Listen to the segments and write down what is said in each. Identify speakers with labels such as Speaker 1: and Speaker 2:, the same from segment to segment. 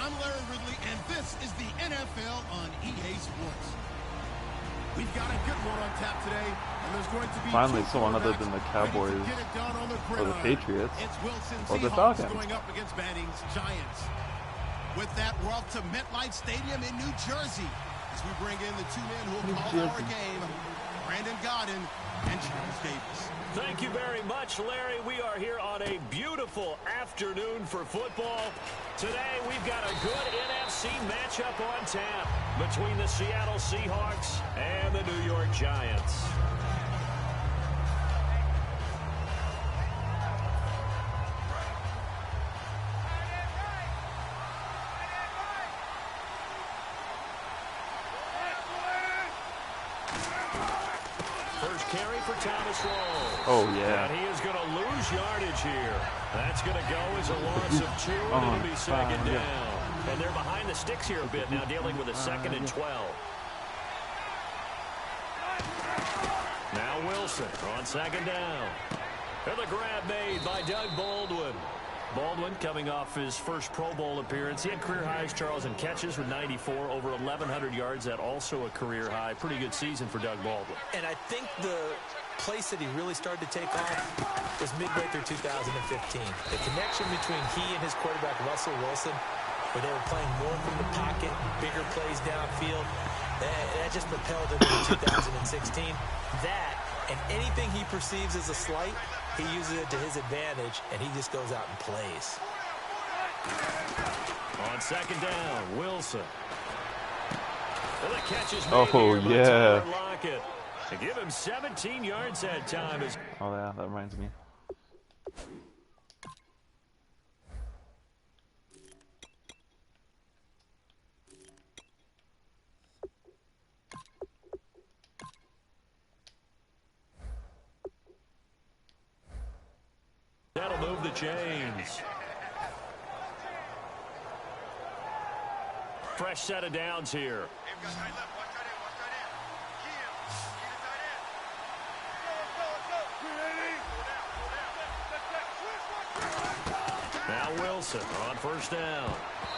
Speaker 1: I'm Larry Ridley, and this is the NFL on EA Sports. We've got a good one on tap today, and there's going to be
Speaker 2: finally someone other than the Cowboys or the Patriots or the Falcons
Speaker 1: going up against Manning's Giants. With that, we're off to MetLife Stadium in New Jersey as we bring in the two men who will call our game, Brandon Gaudin and Charles Davis.
Speaker 3: Thank you very much, Larry. We are here on a beautiful afternoon for football. Today, we've got a good NFC matchup on tap between the Seattle Seahawks and the New York Giants. Carry for Thomas Rose.
Speaker 2: Oh, yeah.
Speaker 3: And he is going to lose yardage here. That's going to go as a loss of 2, and it'll be second down. And they're behind the sticks here a bit now, dealing with a 2nd and 12. Now Wilson on 2nd down. And the grab made by Doug Baldwin. Baldwin coming off his first Pro Bowl appearance. He had career highs, Charles, in catches with 94, over 1,100 yards. That also a career high. Pretty good season for Doug Baldwin.
Speaker 4: And I think the place that he really started to take off was midway through 2015. The connection between he and his quarterback, Russell Wilson, where they were playing more from the pocket, bigger plays downfield, that just propelled him into 2016. That and anything he perceives as a slight, he uses it to his advantage, and he just goes out and plays.
Speaker 3: On 2nd down, Wilson. And the catch is made
Speaker 2: yeah.
Speaker 3: Lockett. To give him 17 yards that time.
Speaker 2: Oh, yeah, that reminds me.
Speaker 3: That'll move the chains. Fresh set of downs here. Now Wilson on 1st down.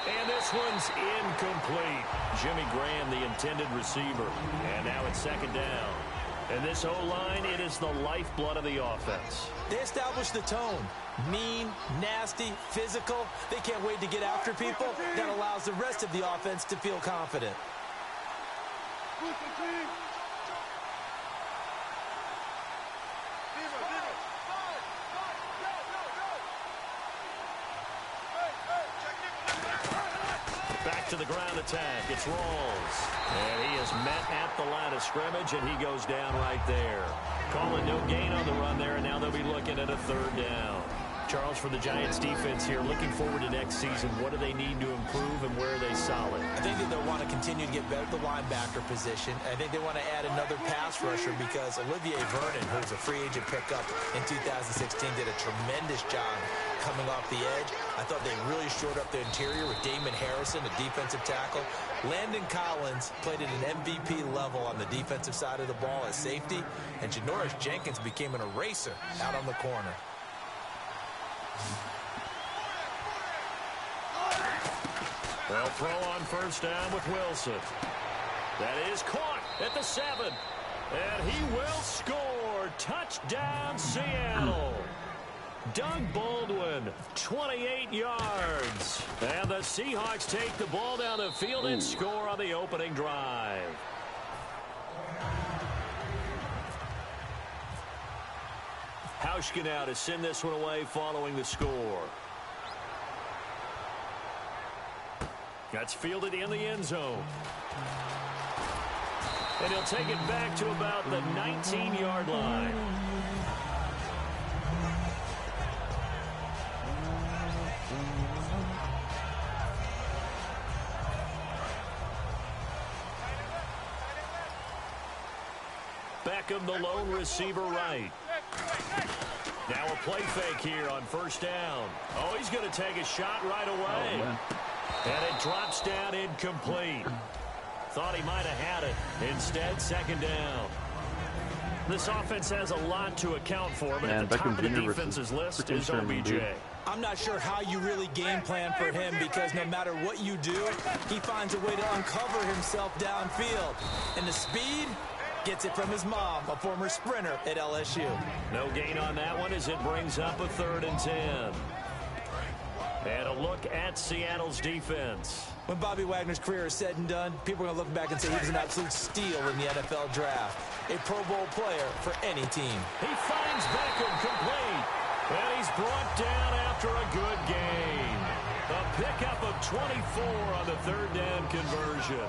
Speaker 3: And this one's incomplete. Jimmy Graham, the intended receiver. And now it's 2nd down. And this O-line, it is the lifeblood of the offense.
Speaker 4: They established the tone. Mean, nasty, physical. They can't wait to get after people. That allows the rest of the offense to feel confident.
Speaker 3: Back to the ground attack. It's Rawls. And he is met at the line of scrimmage, and he goes down right there. Calling no gain on the run there, and now they'll be looking at a 3rd down. Charles, for the Giants defense here, looking forward to next season, what do they need to improve, and where are they solid?
Speaker 4: I think that they'll want to continue to get better at the linebacker position. I think they want to add another pass rusher because Olivier Vernon, who's a free agent pickup in 2016, did a tremendous job coming off the edge. I thought they really shored up the interior with Damon Harrison, a defensive tackle. Landon Collins played at an MVP level on the defensive side of the ball as safety, and Janoris Jenkins became an eraser out on the corner.
Speaker 3: They'll throw on 1st down with Wilson. That is caught at the 7. And he will score. Touchdown, Seattle. Doug Baldwin, 28 yards. And the Seahawks take the ball down the field and score on the opening drive. Hauschka now to send this one away following the score. That's fielded in the end zone. And he'll take it back to about the 19-yard line. Beckham, the lone receiver right. Now a play fake here on 1st down. Oh, he's going to take a shot right away. And it drops down incomplete. Thought he might have had it. Instead, 2nd down. This offense has a lot to account for, but at the top of the defense's list is OBJ.
Speaker 4: I'm not sure how you really game plan for him because no matter what you do, he finds a way to uncover himself downfield. And the speed gets it from his mom, a former sprinter at LSU.
Speaker 3: No gain on that one as it brings up a 3rd and 10. And a look at Seattle's defense.
Speaker 4: When Bobby Wagner's career is said and done, people are going to look back and say he was an absolute steal in the NFL draft. A Pro Bowl player for any team.
Speaker 3: He finds Beckham complete. And he's brought down after a good gain. A pickup of 24 on the 3rd down conversion.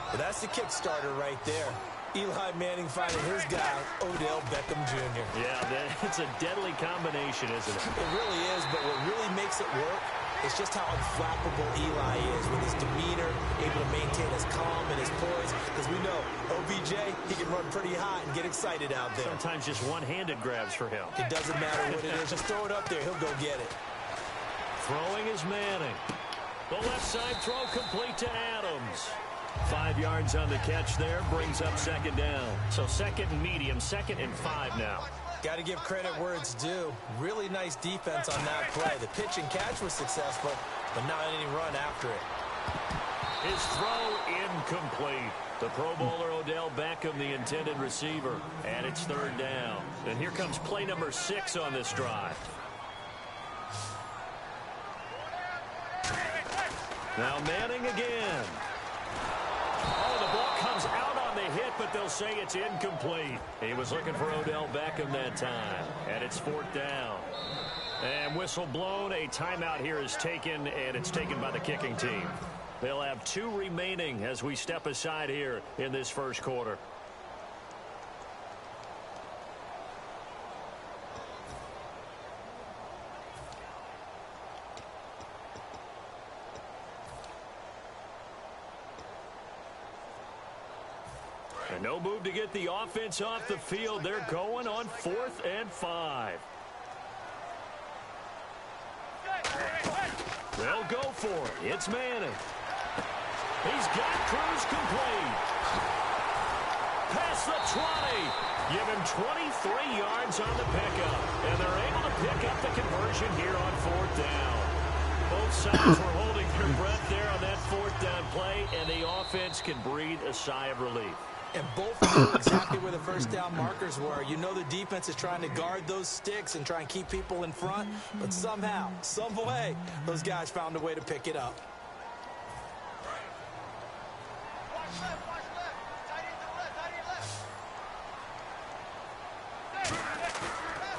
Speaker 4: Well, that's the kickstarter right there. Eli Manning finding his guy, Odell Beckham Jr.
Speaker 3: Yeah, it's a deadly combination, isn't it?
Speaker 4: It really is, but what really makes it work is just how unflappable Eli is with his demeanor, able to maintain his calm and his poise. Because we know, OBJ, he can run pretty hot and get excited out there.
Speaker 3: Sometimes just one-handed grabs for him.
Speaker 4: It doesn't matter what it is. Just throw it up there. He'll go get it.
Speaker 3: Throwing is Manning. The left side throw complete to Adams. 5 yards on the catch there, brings up 2nd down. So 2nd and medium, 2nd and 5 now.
Speaker 4: Got to give credit where it's due. Really nice defense on that play. The pitch and catch was successful, but not any run after it.
Speaker 3: His throw incomplete. The Pro Bowler Odell Beckham, the intended receiver. And it's 3rd down. And here comes play number 6 on this drive. Now Manning again. Oh, the ball comes out on the hit, but they'll say it's incomplete. He was looking for Odell Beckham that time. And it's 4th down. And whistle blown. A timeout here is taken, and it's taken by the kicking team. They'll have 2 remaining as we step aside here in this first quarter. And no move to get the offense off the field. They're going on 4th and 5. They'll go for it. It's Manning. He's got Cruz complete. Past the 20. Give him 23 yards on the pickup. And they're able to pick up the conversion here on 4th down. Both sides were holding their breath there on that 4th down play, and the offense can breathe a sigh of relief.
Speaker 4: And both knew exactly where the first down markers were. You know the defense is trying to guard those sticks and try and keep people in front. But somehow, some way, those guys found a way to pick it up.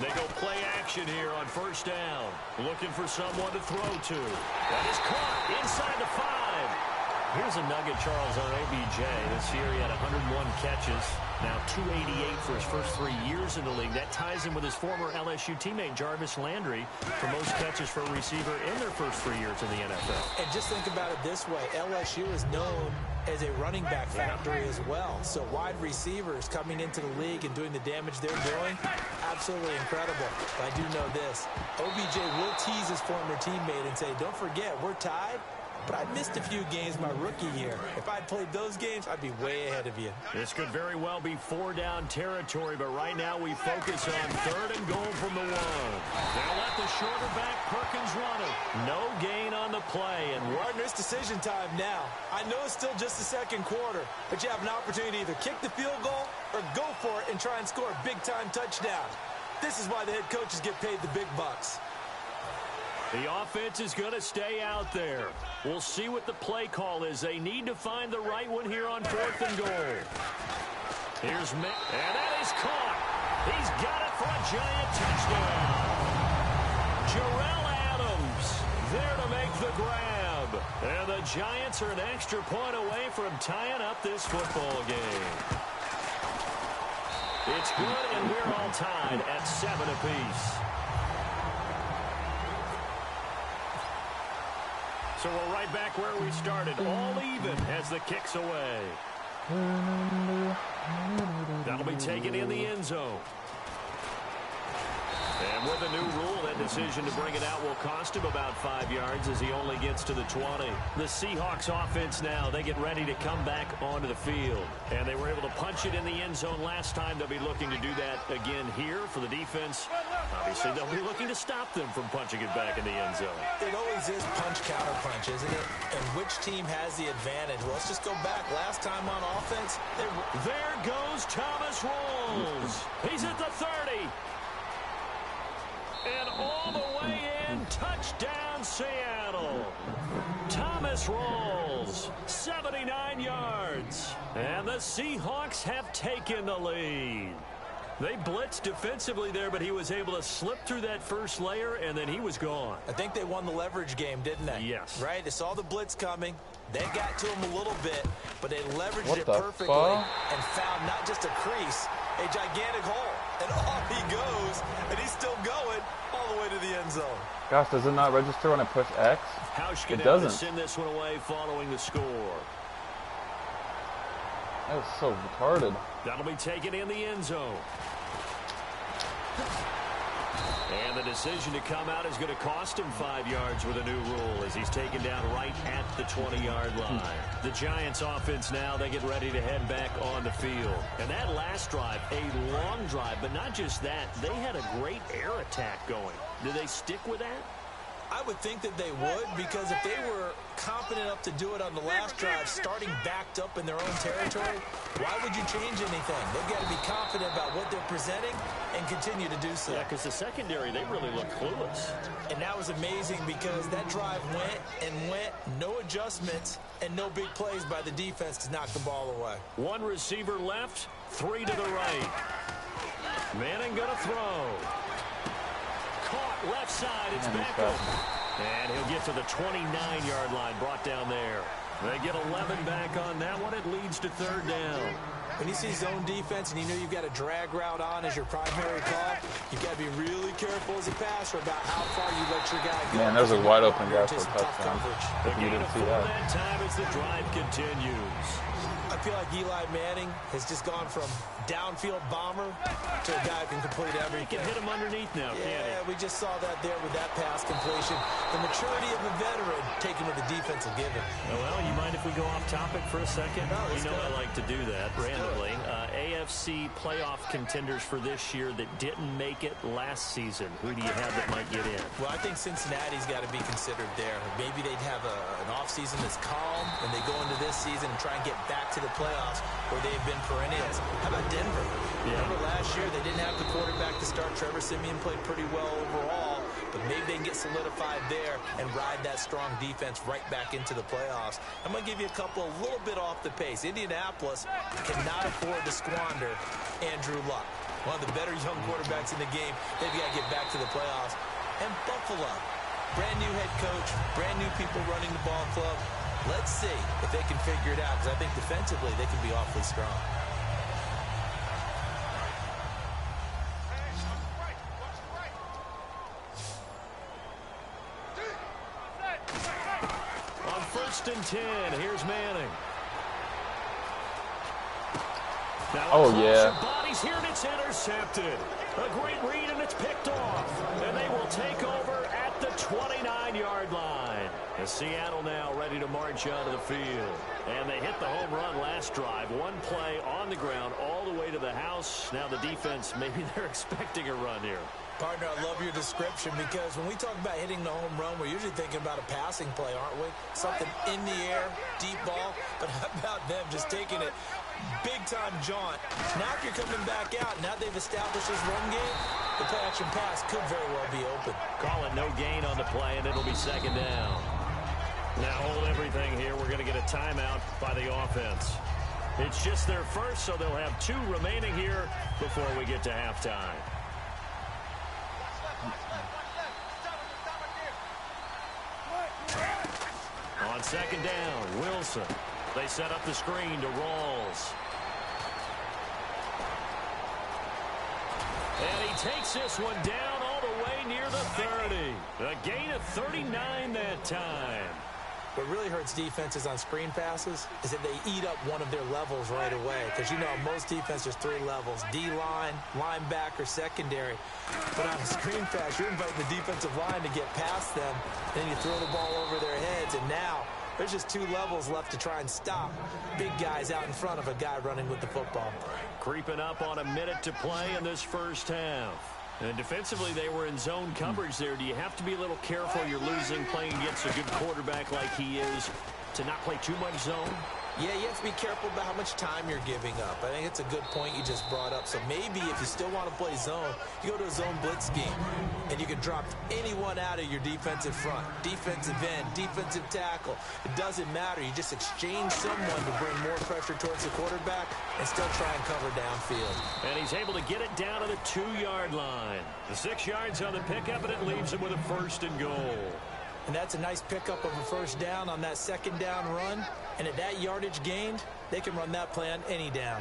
Speaker 3: They go play action here on 1st down. Looking for someone to throw to. That is caught inside the 5. Here's a nugget, Charles, on OBJ. This year he had 101 catches, now 288 for his first 3 years in the league. That ties him with his former LSU teammate Jarvis Landry for most catches for a receiver in their first 3 years in the NFL.
Speaker 4: And just think about it this way. LSU is known as a running back factory as well. So wide receivers coming into the league and doing the damage they're doing, absolutely incredible. But I do know this. OBJ will tease his former teammate and say, don't forget, we're tied. But I missed a few games my rookie year. If I'd played those games, I'd be way ahead of you.
Speaker 3: This could very well be 4-down territory, but right now we focus on 3rd and goal from the 1. They'll let the shorter back Perkins run it. No gain on the play. And
Speaker 4: Wagner's decision time now. I know it's still just the 2nd quarter, but you have an opportunity to either kick the field goal or go for it and try and score a big-time touchdown. This is why the head coaches get paid the big bucks.
Speaker 3: The offense is going to stay out there. We'll see what the play call is. They need to find the right one here on 4th and goal. Here's Mick, and that is caught. He's got it for a giant touchdown. Jarrell Adams there to make the grab. And the Giants are an extra point away from tying up this football game. It's good, and we're all tied at 7 apiece. So we're right back where we started, all even as the kick's away. That'll be taken in the end zone. And with a new rule, that decision to bring it out will cost him about 5 yards as he only gets to the 20. The Seahawks offense now, they get ready to come back onto the field. And they were able to punch it in the end zone last time. They'll be looking to do that again here for the defense. Obviously, they'll be looking to stop them from punching it back in the end zone.
Speaker 4: It always is punch-counter-punch, isn't it? And which team has the advantage? Well, let's just go back. Last time on offense,
Speaker 3: there goes Thomas Rolls. He's at the 30. And all the way in, touchdown Seattle. Thomas Rolls, 79 yards. And the Seahawks have taken the lead. They blitzed defensively there, but he was able to slip through that first layer, and then he was gone.
Speaker 4: I think they won the leverage game, didn't they?
Speaker 3: Yes.
Speaker 4: Right? They saw the blitz coming. They got to him a little bit, but they leveraged it perfectly and found not just a crease, a gigantic hole. And off he goes, and he's still going all the way to the end zone.
Speaker 2: Gosh, does it not register when I push X? It doesn't.
Speaker 3: Send this one away following the score.
Speaker 2: That is so retarded.
Speaker 3: That'll be taken in the end zone. And the decision to come out is going to cost him 5 yards with a new rule as he's taken down right at the 20-yard line. The Giants offense now, they get ready to head back on the field. And that last drive, a long drive, but not just that, they had a great air attack going. Do they stick with that?
Speaker 4: I would think that they would, because if they were confident enough to do it on the last drive, starting backed up in their own territory, why would you change anything? They've got to be confident about what they're presenting and continue to do so.
Speaker 3: Yeah, because the secondary, they really look clueless.
Speaker 4: And that was amazing because that drive went and went, no adjustments, and no big plays by the defense to knock the ball away.
Speaker 3: One receiver left, 3 to the right. Manning going to throw. Caught left side, it's Beckham. And he'll get to the 29-yard line, brought down there. They get 11 back on that one. It leads to 3rd down.
Speaker 4: When you see zone defense and you know you've got a drag route on as your primary call, you've got to be really careful as a passer about how far you let your guy go.
Speaker 2: Man, there's a wide open guy for a touchdown.
Speaker 3: The gain of 4 that time as the drive continues.
Speaker 4: I feel like Eli Manning has just gone from downfield bomber to a guy who can complete everything.
Speaker 3: He can hit him underneath now, can't he?
Speaker 4: Yeah, we just saw that there with that pass completion. The maturity of a veteran taken with the defense will give him.
Speaker 3: Well, you mind if we go off topic for a second?
Speaker 4: No,
Speaker 3: you know I like to do that randomly. AFC playoff contenders for this year that didn't make it last season. Who do you have that might get in?
Speaker 4: Well, I think Cincinnati's got to be considered there. Maybe they'd have an offseason that's calm, and they go into this season and try and get back to the playoffs where they've been perennials. How about Denver?
Speaker 3: Yeah.
Speaker 4: Remember last year they didn't have the quarterback to start. Trevor Siemian played pretty well overall, but maybe they can get solidified there and ride that strong defense right back into the playoffs. I'm going to give you a couple a little bit off the pace. Indianapolis cannot afford to squander Andrew Luck, one of the better young quarterbacks in the game. They've got to get back to the playoffs. And Buffalo, brand new head coach, brand new people running the ball club. Let's see if they can figure it out, because I think defensively they can be awfully strong.
Speaker 3: On 1st and 10, here's Manning. Now bodies here, and it's intercepted. A great read, and it's picked off. And they will take over at the 29-yard line. As Seattle now ready to march out of the field. And they hit the home run last drive. One play on the ground all the way to the house. Now the defense, maybe they're expecting a run here.
Speaker 4: Partner, I love your description, because when we talk about hitting the home run, we're usually thinking about a passing play, aren't we? Something in the air, deep ball. But how about them just taking it big-time jaunt? Now if you're coming back out, now they've established this run game, the play-action pass could very well be open.
Speaker 3: Call it no gain on the play, and it'll be 2nd down. Now hold everything here. We're going to get a timeout by the offense. It's just their first, so they'll have 2 remaining here before we get to halftime. On 2nd down, Wilson. They set up the screen to Rawls. And he takes this one down all the way near the 30. A gain of 39 that time.
Speaker 4: What really hurts defenses on screen passes is that they eat up one of their levels right away. Because you know, most defense there's 3 levels: D-line, linebacker, secondary. But on a screen pass, you're inviting the defensive line to get past them. Then you throw the ball over their heads, and now there's just 2 levels left to try and stop big guys out in front of a guy running with the football.
Speaker 3: Creeping up on a minute to play in this first half. And defensively, they were in zone coverage there. Do you have to be a little careful? You're losing playing against a good quarterback like he is to not play too much zone?
Speaker 4: Yeah, you have to be careful about how much time you're giving up. I think it's a good point you just brought up. So maybe if you still want to play zone, you go to a zone blitz scheme, and you can drop anyone out of your defensive front, defensive end, defensive tackle. It doesn't matter. You just exchange someone to bring more pressure towards the quarterback and still try and cover downfield.
Speaker 3: And he's able to get it down to the 2-yard line. The 6 yards on the pickup, and it leaves him with a 1st and goal.
Speaker 4: And that's a nice pickup of a 1st down on that 2nd down run. And at that yardage gained, they can run that play on any down.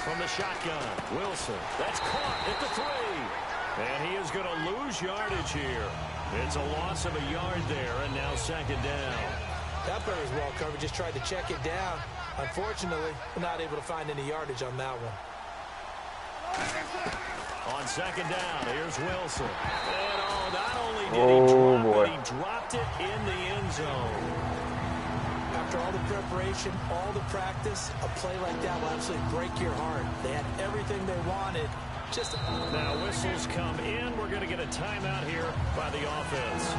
Speaker 3: From the shotgun, Wilson. That's caught at the 3. And he is going to lose yardage here. It's a loss of a yard there, and now 2nd down.
Speaker 4: That player is well covered. Just tried to check it down. Unfortunately, we're not able to find any yardage on that one.
Speaker 3: On 2nd down, here's Wilson. And not only did he drop it, he dropped it in the end zone.
Speaker 4: After all the preparation, all the practice, a play like that will absolutely break your heart. They had everything they wanted.
Speaker 3: Now whistles come in. We're going to get a timeout here by the offense.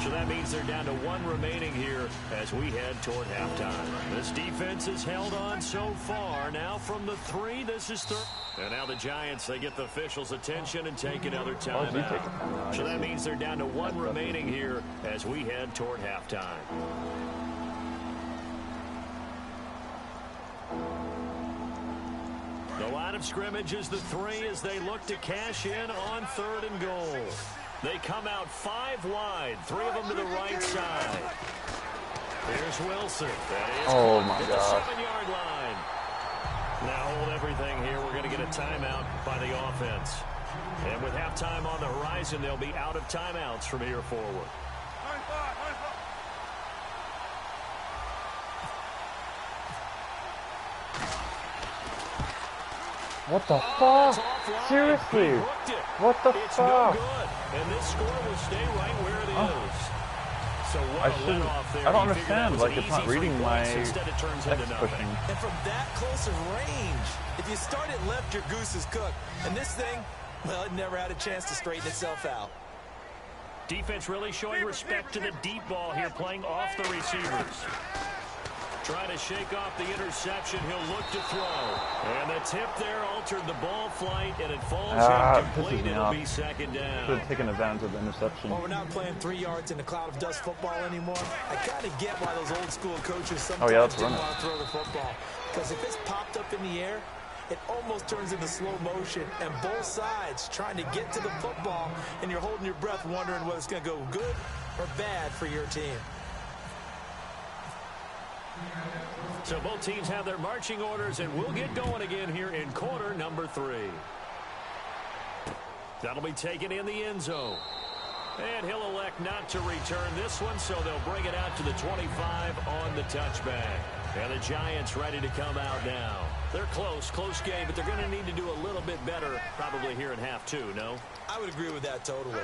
Speaker 3: So that means they're down to 1 remaining here as we head toward halftime. This defense has held on so far. Now from the 3, this is 3rd. And now the Giants, they get the officials' attention and take another timeout. So that means they're down to 1 remaining here as we head toward halftime. The line of scrimmage is the 3 as they look to cash in on 3rd and goal. They come out 5 wide, 3 of them to the right side. Here's Wilson. That is
Speaker 2: my
Speaker 3: God.
Speaker 2: God.
Speaker 3: 7-yard line. Now hold everything here. We're going to get a timeout by the offense. And with halftime on the horizon, they'll be out of timeouts from here forward.
Speaker 2: What the fuck? Seriously? What the
Speaker 3: It's
Speaker 2: fuck?
Speaker 3: No good. And this score will stay right where it is. So
Speaker 2: I don't understand. Like, it's not reading my X pushing.
Speaker 4: And from that close of range, if you start it left, your goose is cooked. And this thing, well, it never had a chance to straighten itself out.
Speaker 3: Defense really showing respect to the deep ball here, playing off the receivers. Trying to shake off the interception. He'll look to throw. And the tip there altered the ball flight, and it falls incomplete. It'll be 2nd down.
Speaker 2: Should have taken advantage of the interception.
Speaker 4: Well, we're not playing 3 yards in a cloud of dust football anymore. I kind of get why those old school coaches sometimes didn't want to throw the football. Because if it's popped up in the air, it almost turns into slow motion, and both sides trying to get to the football, and you're holding your breath wondering whether it's going to go good or bad for your team.
Speaker 3: So both teams have their marching orders, and we'll get going again here in quarter number 3. That'll be taken in the end zone. And he'll elect not to return this one, so they'll bring it out to the 25 on the touchback. And the Giants ready to come out now. They're close game, but they're going to need to do a little bit better probably here in half 2, no?
Speaker 4: I would agree with that totally.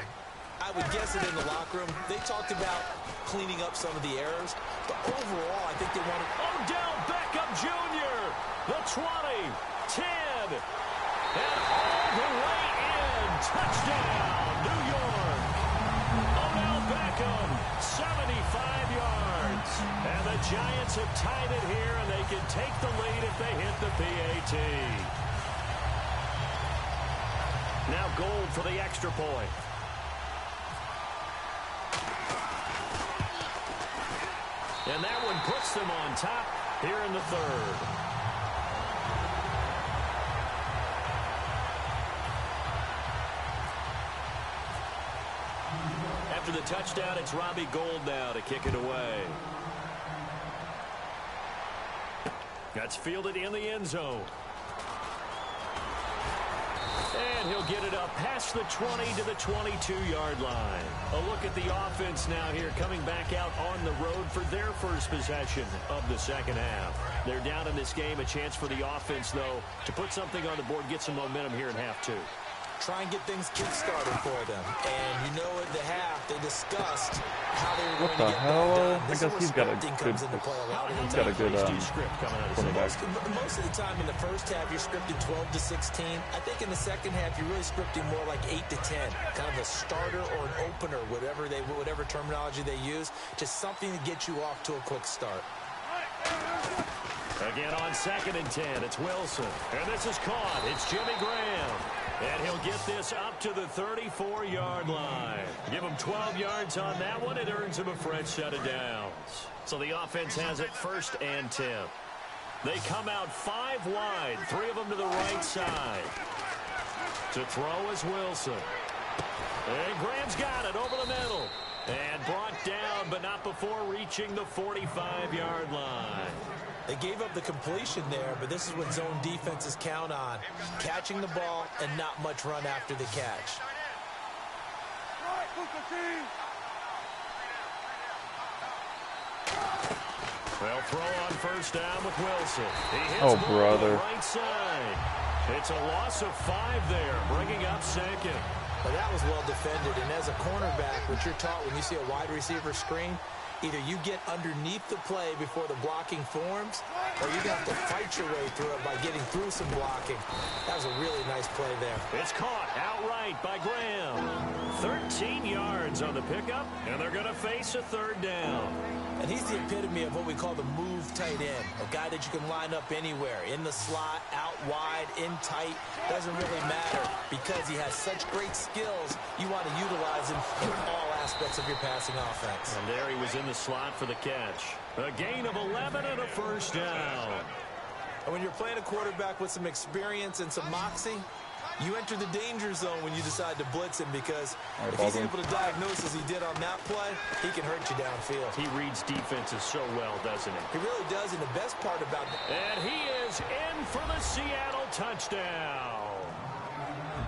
Speaker 4: I would guess that in the locker room, they talked about cleaning up some of the errors, but overall, I think they wanted...
Speaker 3: Odell Beckham Jr., the 20, 10, and all the way in. Touchdown, New York. Odell Beckham, 75 yards. And the Giants have tied it here, and they can take the lead if they hit the PAT. Now Gold for the extra point. And that one puts them on top here in the 3rd. After the touchdown, it's Robbie Gould now to kick it away. That's fielded in the end zone. And he'll get it up past the 20 to the 22-yard line. A look at the offense now here, coming back out on the road for their first possession of the second half. They're down in this game. A chance for the offense, though, to put something on the board, get some momentum here in half two.
Speaker 4: Try and get things kick-started for them. And you know at the half, they discussed how they were going to get that done.
Speaker 2: I guess he's got a good quarterback.
Speaker 4: Most of the time in the first half, you're scripting 12 to 16. I think in the second half, you're really scripting more like 8 to 10. Kind of a starter or an opener, whatever terminology they use. Just something to get you off to a quick start.
Speaker 3: Again on 2nd and 10, it's Wilson. And this is caught. It's Jimmy Graham. And he'll get this up to the 34-yard line. Give him 12 yards on that one. It earns him a fresh set of downs. So the offense has it 1st and 10. They come out 5 wide, 3 of them to the right side. To throw is Wilson. And Graham's got it over the middle. And brought down, but not before reaching the 45-yard line.
Speaker 4: They gave up the completion there, but this is what zone defenses count on. Catching the ball and not much run after the catch.
Speaker 3: They'll throw on 1st down with Wilson. He hits
Speaker 2: oh,
Speaker 3: the
Speaker 2: brother.
Speaker 3: Right side. It's a loss of 5 there, bringing up 2nd.
Speaker 4: Well, that was well defended, and as a cornerback, what you're taught when you see a wide receiver screen, either you get underneath the play before the blocking forms, or you're going to have to fight your way through it by getting through some blocking. That was a really nice play there.
Speaker 3: It's caught outright by Graham. 13 yards on the pickup, and they're going to face a 3rd down.
Speaker 4: And he's the epitome of what we call the move tight end, a guy that you can line up anywhere, in the slot, out wide, in tight. Doesn't really matter because he has such great skills. You want to utilize him in all aspects of your passing offense.
Speaker 3: And there he was in the slot for the catch. A gain of 11 and a 1st down.
Speaker 4: And when you're playing a quarterback with some experience and some moxie, you enter the danger zone when you decide to blitz him because if he's able to diagnose as he did on that play, he can hurt you downfield.
Speaker 3: He reads defenses so well, doesn't he?
Speaker 4: He really does, and the best part about it.
Speaker 3: And he is in for the Seattle touchdown.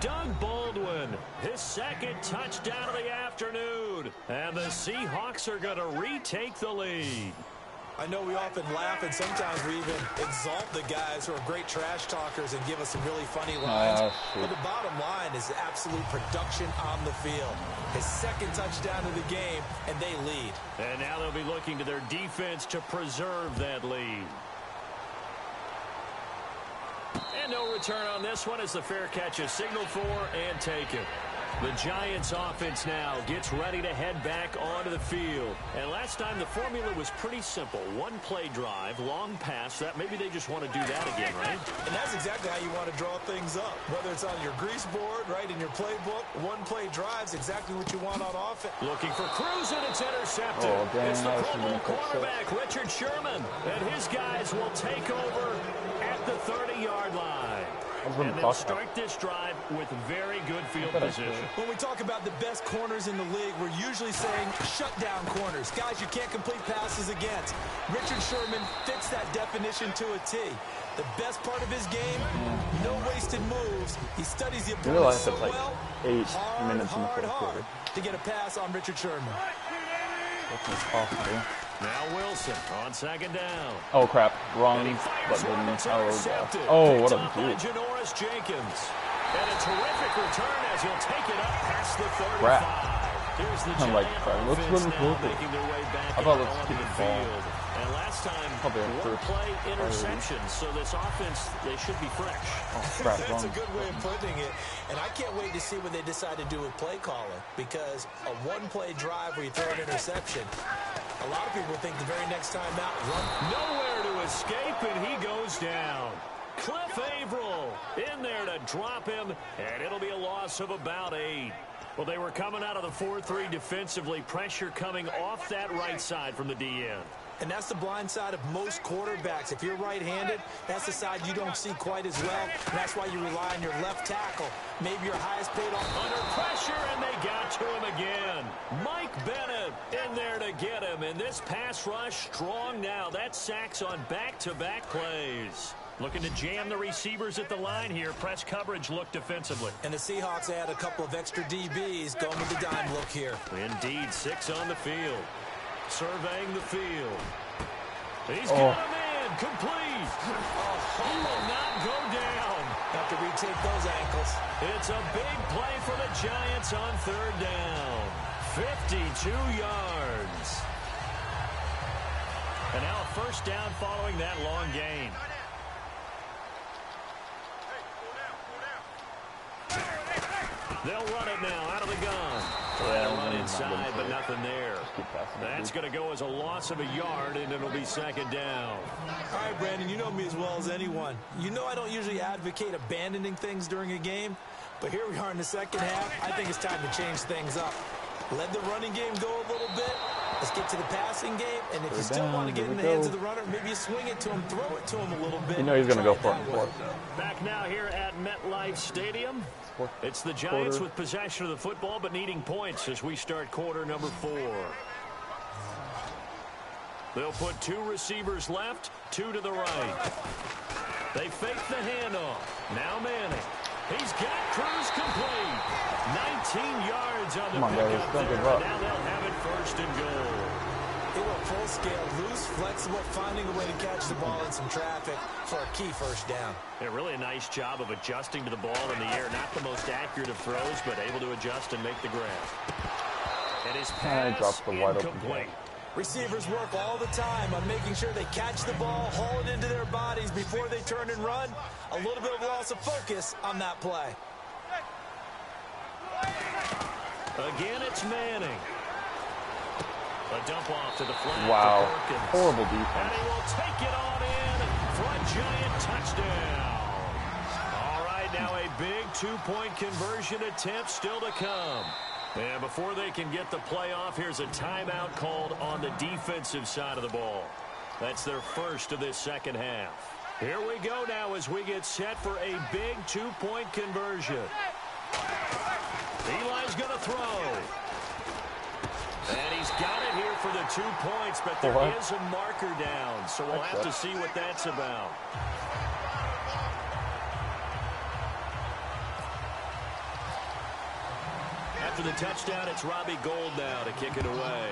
Speaker 3: Doug Baldwin, his 2nd touchdown of the afternoon. And the Seahawks are going to retake the lead.
Speaker 4: I know we often laugh, and sometimes we even exalt the guys who are great trash talkers and give us some really funny lines. But the bottom line is absolute production on the field. His 2nd touchdown of the game, and they lead.
Speaker 3: And now they'll be looking to their defense to preserve that lead. And no return on this one as the fair catch is signaled for and taken. The Giants offense now gets ready to head back onto the field. And last time the formula was pretty simple. 1-play drive, long pass. That maybe they just want to do that again, right?
Speaker 4: And that's exactly how you want to draw things up. Whether it's on your grease board, right, in your playbook, 1-play drive's exactly what you want on offense.
Speaker 3: Looking for Cruz, and it's intercepted.
Speaker 2: Oh, dang,
Speaker 3: it's the Pro Bowl quarterback, Richard Sherman. And his guys will take over at the 30-yard line. And then start this drive with very good field position.
Speaker 4: When we talk about the best corners in the league, we're usually saying shutdown corners, guys you can't complete passes against. Richard Sherman fits that definition to a T. The best part of his game, no wasted moves. He studies the opponent so well.
Speaker 2: 8 minutes in the 4th quarter
Speaker 4: to get a pass on Richard Sherman.
Speaker 2: That's possible.
Speaker 3: Now Wilson on 2nd down.
Speaker 2: Oh, crap. Wrong button. Oh, what a dude.
Speaker 3: Janoris Jenkins. And a terrific return as he'll take it up past the 35.
Speaker 2: Crap.
Speaker 3: Here's the
Speaker 2: I'm like, let's let him go.
Speaker 3: making their way back
Speaker 2: I thought
Speaker 3: onto
Speaker 2: let's keep
Speaker 3: the
Speaker 2: the ball.
Speaker 3: field. And last time, 1-play interceptions, so this offense, they should be fresh.
Speaker 2: Oh, crap.
Speaker 4: That's a good way of putting it. And I can't wait to see what they decide to do with play calling, because a 1-play drive where you throw an interception, a lot of people think the very next time out, run.
Speaker 3: Nowhere to escape, and he goes down. Cliff Averill in there to drop him, and it'll be a loss of about 8. Well, they were coming out of the 4-3 defensively. Pressure coming off that right side from the DN.
Speaker 4: And that's the blind side of most quarterbacks. If you're right-handed, that's the side you don't see quite as well. And that's why you rely on your left tackle. Maybe your highest paid off.
Speaker 3: Under pressure, and they got to him again. Mike Bennett in there to get him. And this pass rush strong now. That's sacks on back-to-back plays. Looking to jam the receivers at the line here. Press coverage look defensively.
Speaker 4: And the Seahawks add a couple of extra DBs going with the dime look here.
Speaker 3: Indeed, 6 on the field. Surveying the field. He's got a man. Complete. He will not go down.
Speaker 4: Have to retake those ankles.
Speaker 3: It's a big play for the Giants on 3rd down. 52 yards. And now a 1st down following that long gain. They'll run it now out of the gun. They'll run inside, but nothing there. That's going to go as a loss of a yard, and it'll be 2nd down.
Speaker 4: All right, Brandon, you know me as well as anyone. You know I don't usually advocate abandoning things during a game, but here we are in the 2nd half. I think it's time to change things up. Let the running game go a little bit. Let's get to the passing game, and if you still want to get in the hands of the runner, maybe you swing it to him, throw it to him a little bit.
Speaker 2: You know he's going to go for it.
Speaker 3: Back now here at MetLife Stadium. It's the Giants with possession of the football, but needing points as we start quarter number 4. They'll put 2 receivers left, 2 to the right. They fake the handoff. Now Manning. He's got Cruz complete. 19 yards on the pickup there. Now they'll have it 1st and goal.
Speaker 4: They were full scale, loose, flexible, finding a way to catch the ball in some traffic for a key 1st down.
Speaker 3: Yeah, really a nice job of adjusting to the ball in the air. Not the most accurate of throws, but able to adjust and make the grab. And his pass incomplete.
Speaker 4: Receivers work all the time on making sure they catch the ball, haul it into their bodies before they turn and run. A little bit of loss of focus on that play.
Speaker 3: Again, it's Manning. A dump off to the flat.
Speaker 2: Wow. Horrible defense.
Speaker 3: And he will take it on in for a Giant touchdown. All right, now a big 2-point conversion attempt still to come. And before they can get the play off, here's a timeout called on the defensive side of the ball. That's their 1st of this 2nd half. Here we go now as we get set for a big 2-point conversion. Eli's going to throw. And he's got it here for the 2 points, but there is a marker down, so we'll have to see what that's about. After the touchdown, it's Robbie Gould now to kick it away.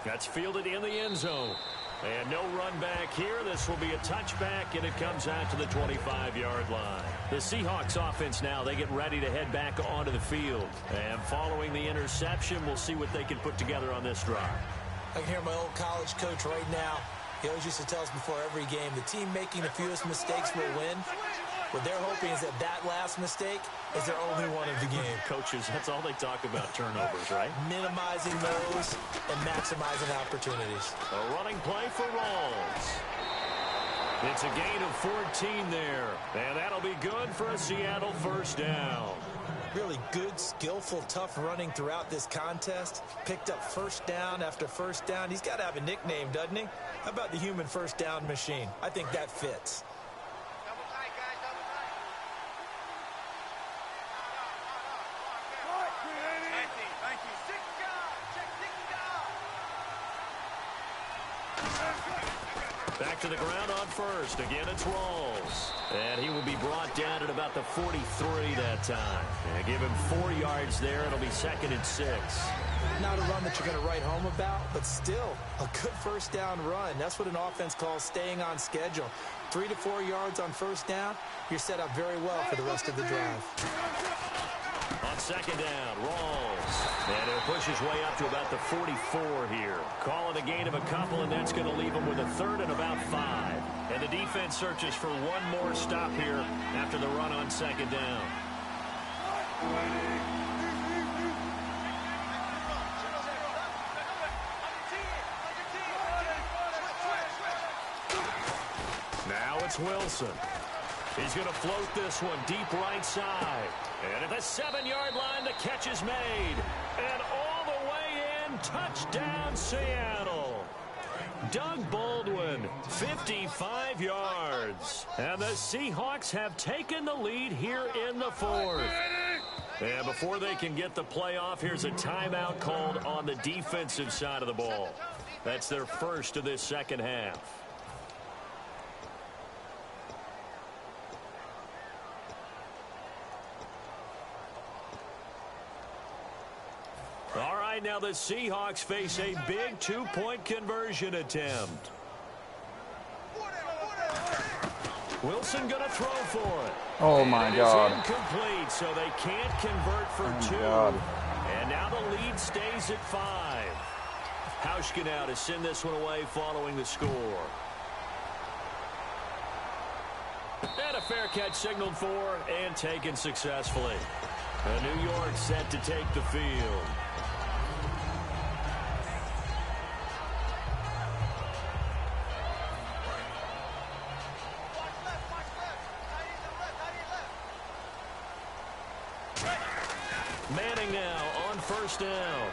Speaker 3: That's fielded in the end zone. And no run back here. This will be a touchback, and it comes out to the 25-yard line. The Seahawks offense now, they get ready to head back onto the field. And following the interception, we'll see what they can put together on this drive.
Speaker 4: I can hear my old college coach right now. He always used to tell us before every game, the team making the fewest mistakes will win. What they're hoping is that last mistake is their only one of the game.
Speaker 3: Coaches, that's all they talk about, turnovers, right?
Speaker 4: Minimizing those and maximizing opportunities.
Speaker 3: A running play for Rawls. It's a gain of 14 there. And that'll be good for a Seattle 1st down.
Speaker 4: Really good, skillful, tough running throughout this contest. Picked up 1st down after 1st down. He's got to have a nickname, doesn't he? How about the human 1st down machine? I think that fits.
Speaker 3: Back to the ground on 1st. Again, it's Rawls. And he will be brought down at about the 43 that time. And give him 4 yards there. It'll be 2nd and 6.
Speaker 4: Not a run that you're going to write home about, but still a good 1st down run. That's what an offense calls staying on schedule. 3 to 4 yards on 1st down. You're set up very well for the rest of the drive.
Speaker 3: On 2nd down, Rawls. And he'll push his way up to about the 44 here. Call it a gain of a couple, and that's going to leave him with a 3rd and about 5. And the defense searches for one more stop here after the run on 2nd down. Now it's Wilson. He's going to float this one deep right side. And at the 7-yard line, the catch is made. And all the way in, touchdown Seattle. Doug Baldwin, 55 yards. And the Seahawks have taken the lead here in the 4th. And before they can get the play off, here's a timeout called on the defensive side of the ball. That's their 1st of this 2nd half. right, now the Seahawks face a big two-point conversion attempt. Wilson going to throw for it.
Speaker 2: Oh, my God.
Speaker 3: It is incomplete, so they can't convert for two.
Speaker 2: God.
Speaker 3: And now the lead stays at 5. Hauschka now to send this one away following the score. And a fair catch signaled for and taken successfully. And New York set to take the field. Manning now on first down.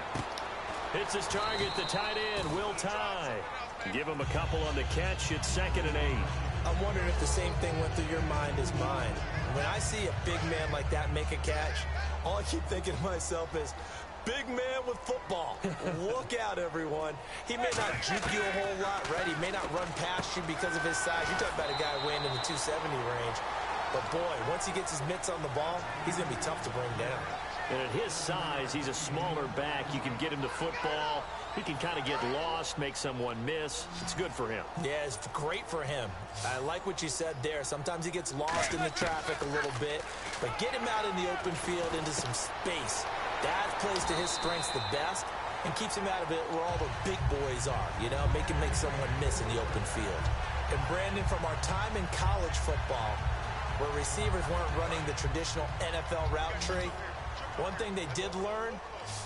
Speaker 3: Hits his target, the tight end, Will Tye. Give him a couple on the catch. It's 2nd and 8.
Speaker 4: I'm wondering if the same thing went through your mind as mine. When I see a big man like that make a catch, all I keep thinking to myself is, big man with football. Look out, everyone. He may not juke you a whole lot, right? He may not run past you because of his size. You're talking about a guy weighing in the 270 range. But, boy, once he gets his mitts on the ball, he's going to be tough to bring down.
Speaker 3: And at his size, he's a smaller back. You can get him to football. He can kind of get lost, make someone miss. It's good for him.
Speaker 4: Yeah, it's great for him. I like what you said there. Sometimes he gets lost in the traffic a little bit. But get him out in the open field into some space. That plays to his strengths the best and keeps him out of it where all the big boys are. You know, make him make someone miss in the open field. And, Brandon, from our time in college football, where receivers weren't running the traditional NFL route tree, one thing they did learn,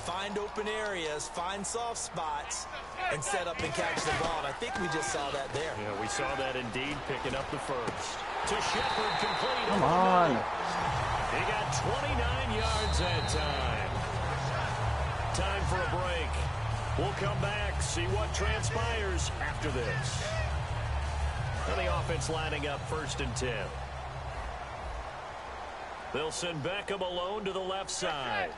Speaker 4: find open areas, find soft spots, and set up and catch the ball. And I think we just saw that there.
Speaker 3: Yeah, we saw that indeed, picking up the first. To Shepard, complete.
Speaker 2: Come on.
Speaker 3: He got 29 yards that time. Time for a break. We'll come back, see what transpires after this. And the offense lining up 1st and 10. They'll send Beckham alone to the left side.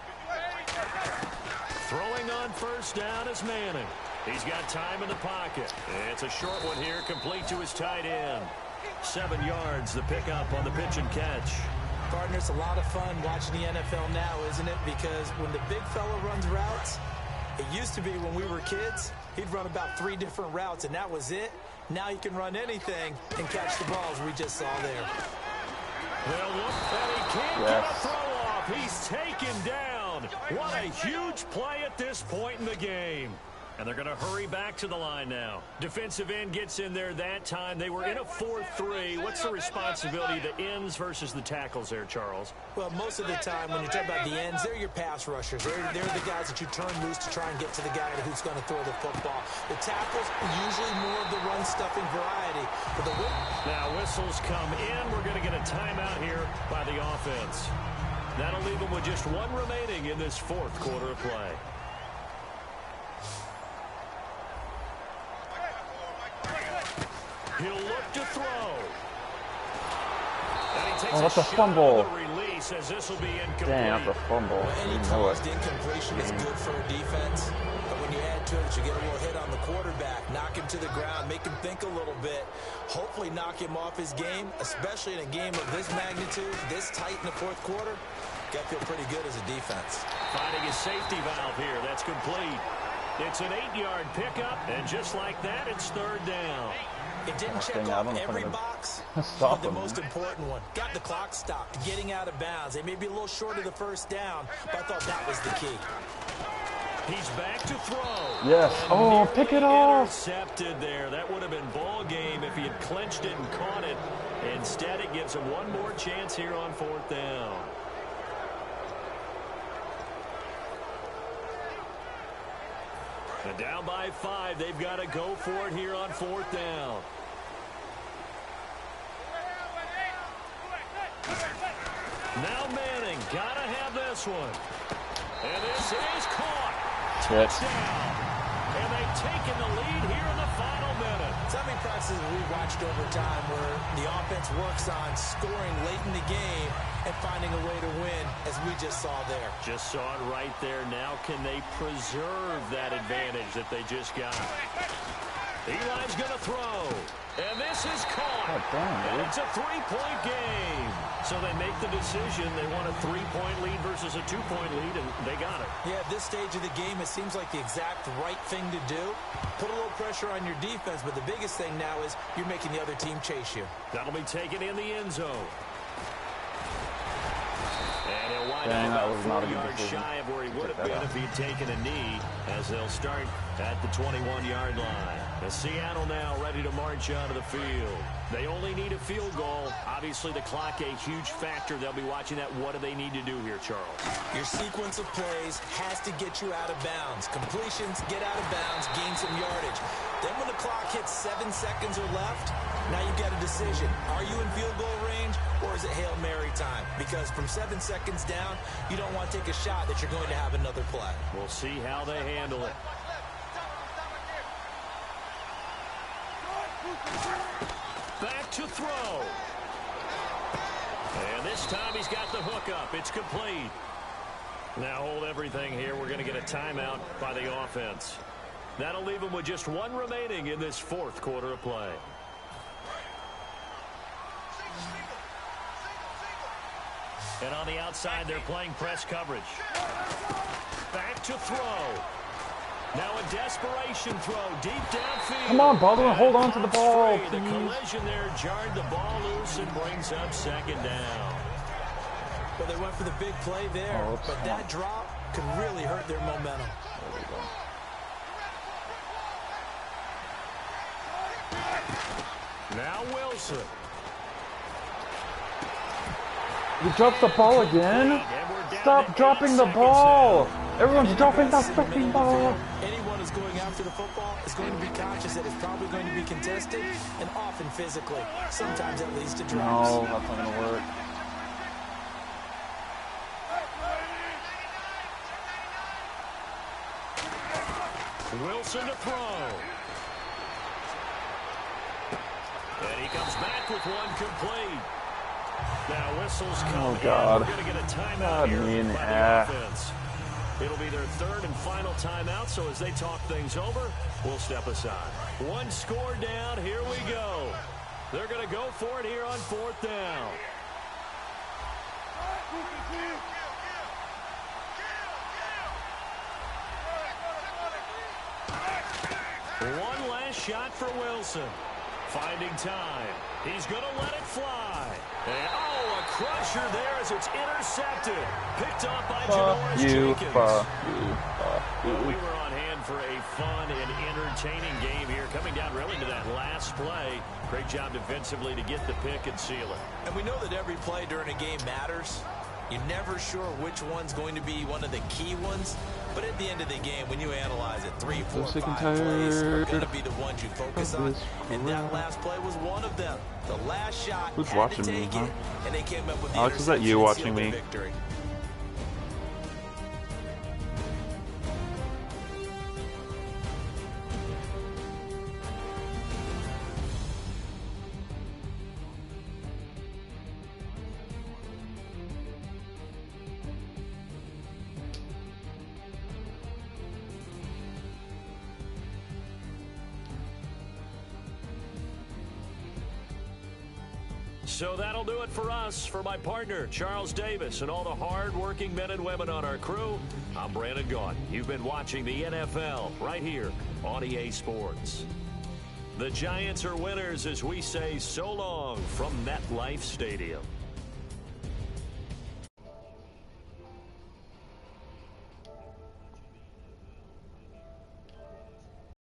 Speaker 3: Throwing on first down is Manning. He's got time in the pocket. It's a short one here, complete to his tight end. 7 yards, the pickup on the pitch and catch.
Speaker 4: Partner, it's a lot of fun watching the NFL now, isn't it? Because when the big fella runs routes, it used to be when we were kids, he'd run about 3 different routes, and that was it. Now he can run anything and catch the balls we just saw there.
Speaker 3: Well, look, and he can't get a throw off. He's taken down. What a huge play at this point in the game. And they're going to hurry back to the line now. Defensive end gets in there that time. They were in a 4-3. What's the responsibility, the ends versus the tackles there, Charles?
Speaker 4: Well, most of the time when you talk about the ends, they're your pass rushers. They're the guys that you turn loose to try and get to the guy who's going to throw the football. The tackles, usually more of the run-stuffing variety. But
Speaker 3: now whistles come in. We're going to get a timeout here by the offense. That'll leave them with just 1 remaining in this 4th quarter of play. He'll look to throw. And he takes
Speaker 2: that's a fumble.
Speaker 3: Release as this will be incomplete.
Speaker 2: Damn, that's a fumble.
Speaker 4: Well, any caused incompletion is good for a defense. But when you add to it, you get a little hit on the quarterback, knock him to the ground, make him think a little bit, hopefully knock him off his game, especially in a game of this magnitude, this tight in the 4th quarter. Got to feel pretty good as a defense.
Speaker 3: Finding a safety valve here. That's complete. It's an 8-yard pickup, and just like that, it's 3rd down.
Speaker 4: It didn't check off every box, but the most important one. Got the clock stopped, getting out of bounds. They may be a little short of the first down, but I thought that was the key.
Speaker 3: He's back to throw.
Speaker 2: Yes. Oh, pick it off.
Speaker 3: Intercepted there. That would have been ball game if he had clinched it and caught it. Instead, it gives him one more chance here on 4th down. And down by 5. They've got to go for it here on 4th down. Now Manning, gotta have this one. And this is caught. Touchdown. And they've taken the lead here in the final minute.
Speaker 4: So many practices we watched over time where the offense works on scoring late in the game and finding a way to win, as we just saw there.
Speaker 3: Just saw it right there. Now can they preserve that advantage that they just got? Eli's going to throw. And this is caught. And it's a 3-point game. So they make the decision. They want a 3-point lead versus a 2-point lead, and they got it.
Speaker 4: Yeah, at this stage of the game, it seems like the exact right thing to do. Put a little pressure on your defense, but the biggest thing now is you're making the other team chase you.
Speaker 3: That'll be taken in the end zone. And he'll wind
Speaker 2: Dang,
Speaker 3: up
Speaker 2: that was not a
Speaker 3: 4
Speaker 2: good
Speaker 3: yards
Speaker 2: decision.
Speaker 3: shy of where he would have been if he'd taken a knee, as they'll start at the 21-yard line. And Seattle now ready to march onto the field. They only need a field goal. Obviously, the clock a huge factor. They'll be watching that. What do they need to do here, Charles?
Speaker 4: Your sequence of plays has to get you out of bounds. Completions, get out of bounds, gain some yardage. Then when the clock hits 7 seconds or left, now you've got a decision. Are you in field goal range, or is it Hail Mary time? Because from 7 seconds down, you don't want to take a shot that you're going to have another play.
Speaker 3: We'll see how they handle it. Back to throw. And this time he's got the hook up. It's complete. Now hold everything here. We're going to get a timeout by the offense. That'll leave them with just 1 remaining in this 4th quarter of play. And on the outside, they're playing press coverage. Back to throw. Now a desperation throw deep downfield.
Speaker 2: Come on, Baldwin, hold on to the ball,
Speaker 3: The collision there jarred the ball loose and brings up 2nd down.
Speaker 4: Well, they went for the big play there, but that drop could really hurt their momentum.
Speaker 2: There we go.
Speaker 3: Now Wilson.
Speaker 2: You dropped the ball again? Stop dropping the ball! Everyone's dropping that fucking ball!
Speaker 4: Anyone who's going after the football is going to be conscious that it's probably going to be contested, and often physically. Sometimes that leads to drops.
Speaker 2: No, that's not gonna work.
Speaker 3: Wilson to throw. And he comes back with one complete. Now whistles come in.
Speaker 2: God.
Speaker 3: We're going to get a timeout here by the offense. It'll be their 3rd and final timeout, so as they talk things over, we'll step aside. 1 score down. Here we go. They're going to go for it here on 4th down. One last shot for Wilson. Finding time. He's going to let it fly. And, oh, a crusher there as it's intercepted. Picked off by Janoris Jenkins. Well, we were on hand for a fun and entertaining game here, coming down really to that last play. Great job defensively to get the pick and seal it.
Speaker 4: And we know that every play during a game matters. You're never sure which one's going to be one of the key ones. But at the end of the game, when you analyze it, 3, 4, 5 plays are going to be the ones you focus on. And that last play was one of them. The last shot,
Speaker 2: Who's
Speaker 4: had
Speaker 2: watching
Speaker 4: to take
Speaker 2: me, huh?
Speaker 4: it, and they came up with the
Speaker 2: Alex, is that you
Speaker 4: interception
Speaker 2: watching
Speaker 4: and sealed
Speaker 2: me?
Speaker 4: the victory.
Speaker 3: So that'll do it for us. For my partner, Charles Davis, and all the hard-working men and women on our crew, I'm Brandon Gaudin. You've been watching the NFL right here on EA Sports. The Giants are winners as we say so long from MetLife Stadium.